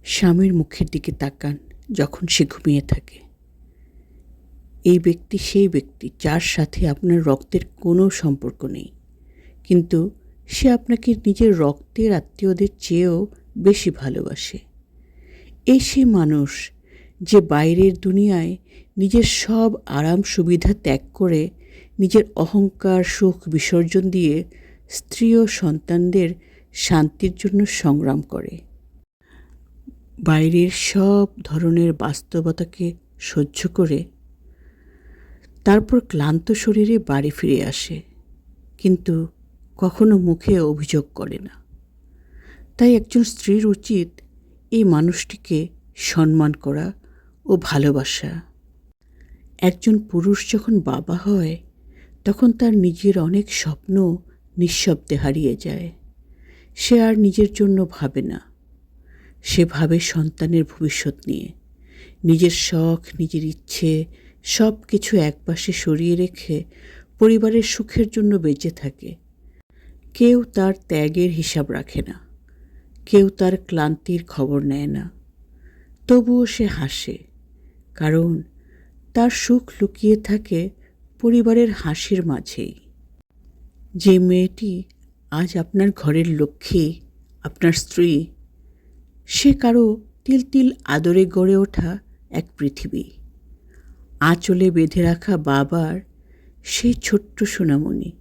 স্বামীর মুখের দিকে তাকান যখন সে ঘুমিয়ে থাকে। এই ব্যক্তি সেই ব্যক্তি যার সাথে আপনার রক্তের কোনো সম্পর্ক নেই, কিন্তু সে আপনাকে নিজের রক্তের আত্মীয়দের চেয়েও বেশি ভালোবাসে। এই সে মানুষ যে বাইরের দুনিয়ায় নিজের সব আরাম সুবিধা ত্যাগ করে নিজের অহংকার সুখ বিসর্জন দিয়ে স্ত্রী ও সন্তানদের শান্তির জন্য সংগ্রাম করে। বাইরের সব ধরনের বাস্তবতাকে সহ্য করে তারপর ক্লান্ত শরীরে বাড়ি ফিরে আসে, কিন্তু কখনো মুখে অভিযোগ করে না। তাই একজন স্ত্রীর উচিত এই মানুষটিকে সম্মান করা ও ভালোবাসা। একজন পুরুষ যখন বাবা হয় তখন তার নিজের অনেক স্বপ্ন নিঃশব্দে হারিয়ে যায়। সে আর নিজের জন্য ভাবে না, সে ভাবে সন্তানের ভবিষ্যৎ নিয়ে। নিজের শখ, নিজের ইচ্ছে সব কিছু একপাশে সরিয়ে রেখে পরিবারের সুখের জন্য বেঁচে থাকে। কেউ তার ত্যাগের হিসাব রাখে না, কেউ তার ক্লান্তির খবর নেয় না। তবুও সে হাসে, কারণ তার সুখ লুকিয়ে থাকে পরিবারের হাসির মাঝেই। যে মেয়েটি আজ আপনার ঘরের লক্ষ্মী, আপনার স্ত্রী, সে কারো তিল তিল আদরে গড়ে ওঠা এক পৃথিবী। আঁচলে বেঁধে রাখা বাবার সেই ছোট্ট সোনামণি,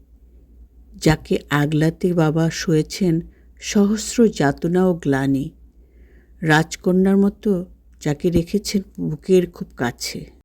যাকে আগলাতে বাবা সয়েছেন সহস্র যাতনা ও গ্লানি। রাজকন্যার মতো যাকে রেখেছেন বুকের খুব কাছে।